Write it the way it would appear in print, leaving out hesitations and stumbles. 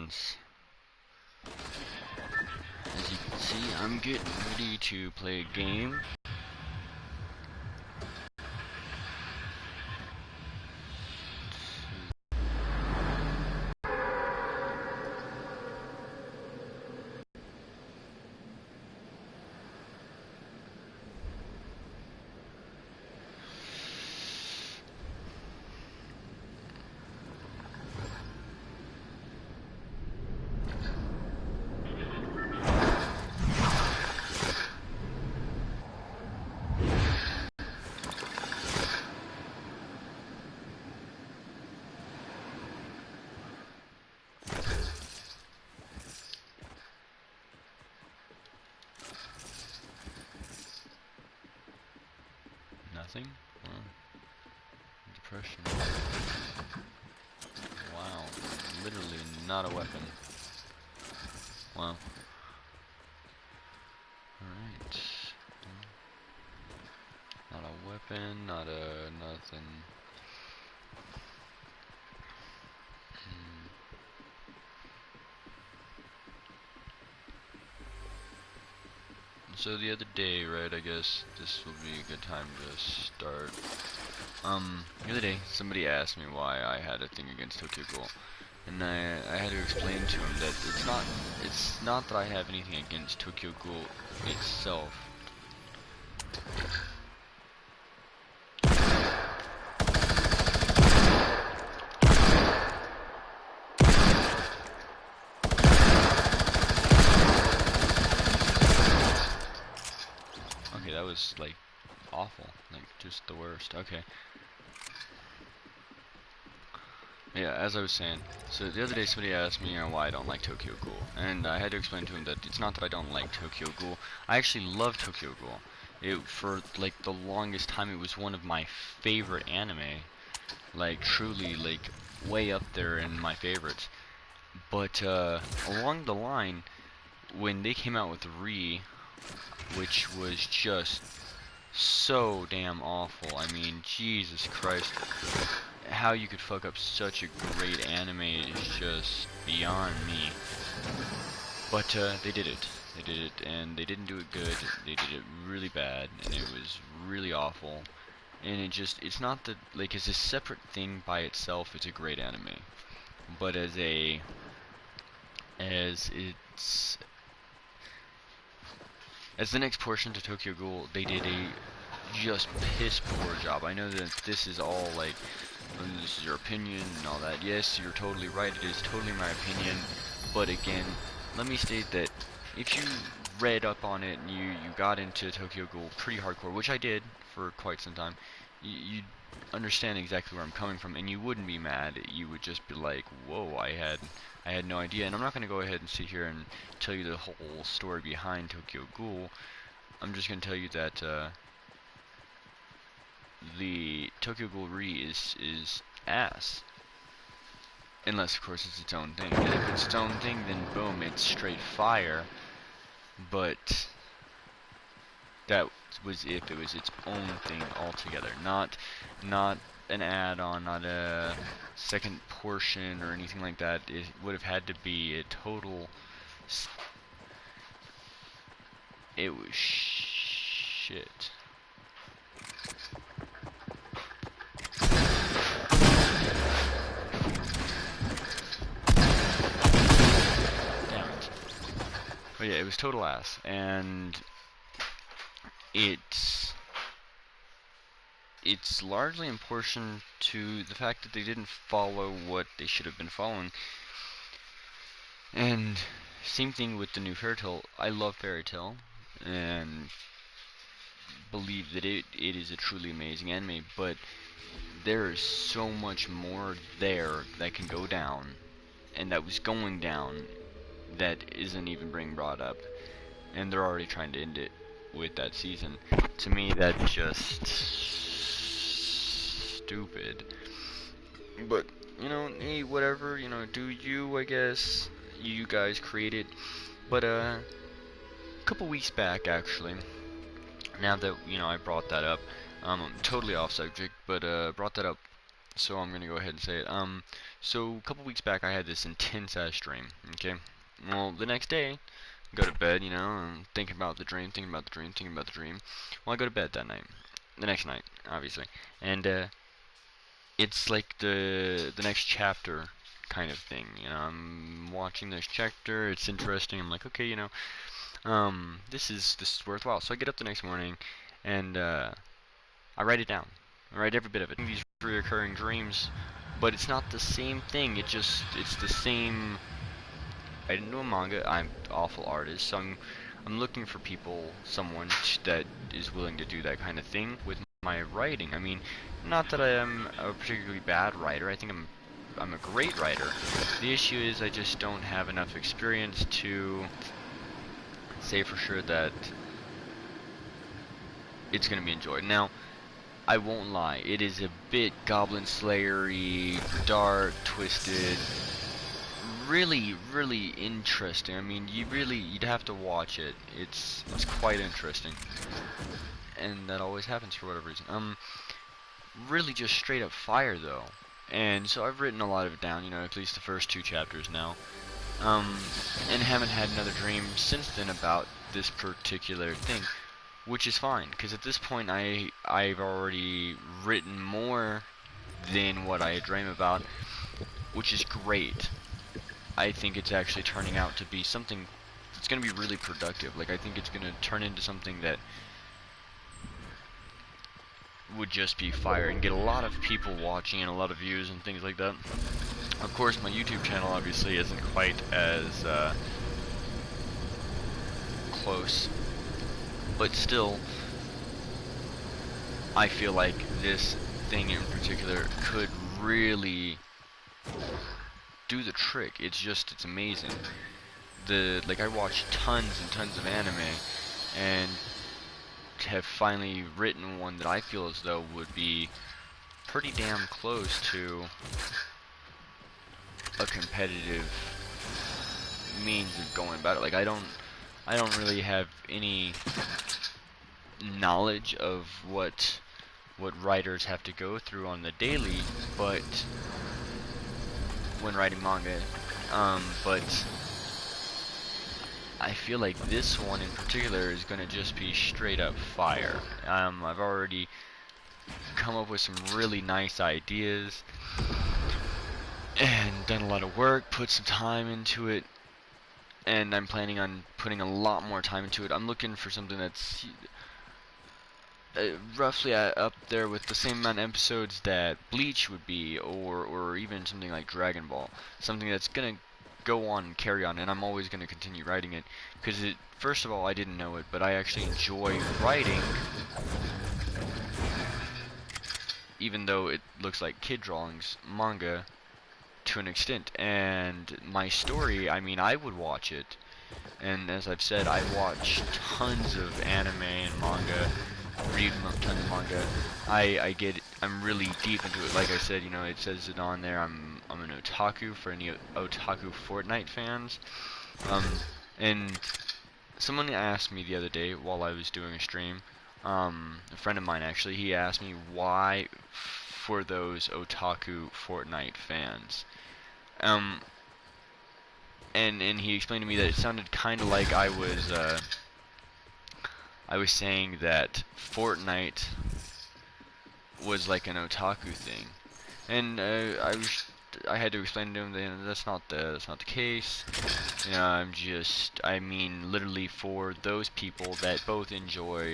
friends. As you can see, I'm getting ready to play a game. Nothing? Depression. Wow. Literally not a weapon. Wow. Alright. Not a weapon, not a nothing. So the other day, right, I guess this will be a good time to start. The other day, somebody asked me why I had a thing against Tokyo Ghoul. And I had to explain to him that it's not that I have anything against Tokyo Ghoul itself. Okay, that was like awful, like just the worst. Okay. Yeah, as I was saying, so the other day somebody asked me why I don't like Tokyo Ghoul, and I had to explain to him that it's not that I don't like Tokyo Ghoul. I actually love Tokyo Ghoul. For like the longest time, it was one of my favorite anime, like truly like way up there in my favorites. But along the line, when they came out with Re, which was just so damn awful. I mean, Jesus Christ. How you could fuck up such a great anime is just beyond me. But they did it. They did it, and they didn't do it good. They did it really bad, and it was really awful. And it's not that, like, as a separate thing by itself, it's a great anime. But as the next portion to Tokyo Ghoul, they did a just piss poor job. I know that this is all like, this is your opinion and all that. Yes, you're totally right. It is totally my opinion. But again, let me state that if you read up on it and you got into Tokyo Ghoul pretty hardcore, which I did for quite some time, you'd understand exactly where I'm coming from, and you wouldn't be mad. You would just be like, whoa, I had no idea. And I'm not going to go ahead and sit here and tell you the whole story behind Tokyo Ghoul. I'm just going to tell you that the Tokyo Ghoul Re is ass. Unless, of course, it's its own thing. And if it's its own thing, then boom, it's straight fire. But that was if it was its own thing altogether. Not an add-on, not a second portion or anything like that. It would have had to be a total... It was shit. But yeah, it was total ass, and it's largely in portion to the fact that they didn't follow what they should have been following. And same thing with the new Fairy Tail. I love Fairy Tail, and believe that it is a truly amazing anime, but there is so much more there that can go down, and that was going down, that isn't even being brought up, and they're already trying to end it with that season. To me, that's just stupid. But you know, hey, whatever, you know, do you, I guess. You guys created. But a couple weeks back, actually, now that, you know, I brought that up, I'm totally off subject, but brought that up so I'm gonna go ahead and say it. So a couple weeks back, I had this intense ass dream. Okay. Well, the next day, go to bed, you know, and thinking about the dream, thinking about the dream, thinking about the dream. Well, I go to bed that night, the next night, obviously, and it's like the next chapter kind of thing. You know, I'm watching this chapter. It's interesting. I'm like, okay, you know, this is worthwhile. So I get up the next morning, and I write it down. I write every bit of it. These recurring dreams, but it's not the same thing. It's the same. I didn't do a manga. I'm an awful artist, so I'm looking for people, someone that is willing to do that kind of thing with my writing. I mean, not that I am a particularly bad writer. I think I'm a great writer. The issue is I just don't have enough experience to say for sure that it's gonna be enjoyed. Now, I won't lie, it is a bit Goblin Slayer-y, dark, twisted, really, really interesting. I mean, you'd have to watch it. It's quite interesting, and that always happens for whatever reason. Really just straight up fire though, and so I've written a lot of it down. You know, at least the first 2 chapters now. And haven't had another dream since then about this particular thing, which is fine, because at this point I've already written more than what I dream about, which is great. I think it's actually turning out to be something that's going to be really productive. Like, I think it's going to turn into something that would just be fire and get a lot of people watching and a lot of views and things like that. Of course, my YouTube channel obviously isn't quite as close, but still, I feel like this thing in particular could really do the trick. It's amazing. Like, I watch tons and tons of anime, and have finally written one that I feel as though would be pretty damn close to a competitive means of going about it. Like, I don't really have any knowledge of what writers have to go through on the daily, but when writing manga, but I feel like this one in particular is gonna just be straight up fire. I've already come up with some really nice ideas and done a lot of work, put some time into it, and I'm planning on putting a lot more time into it. I'm looking for something that's roughly up there with the same amount of episodes that Bleach would be, or even something like Dragon Ball. Something that's gonna go on and carry on, and I'm always gonna continue writing it, because first of all, I didn't know it, but I actually enjoy writing, even though it looks like kid drawings, manga, to an extent. And my story, I mean, I would watch it, and as I've said, I watch tons of anime and manga, read tons of manga. I'm really deep into it. Like I said, you know, it says it on there. I'm an otaku, for any otaku Fortnite fans. And someone asked me the other day while I was doing a stream, a friend of mine actually, he asked me why for those otaku Fortnite fans. And he explained to me that it sounded kind of like I was saying that Fortnite was like an otaku thing, and I had to explain to him that that's not the case. You know, I mean literally for those people that both enjoy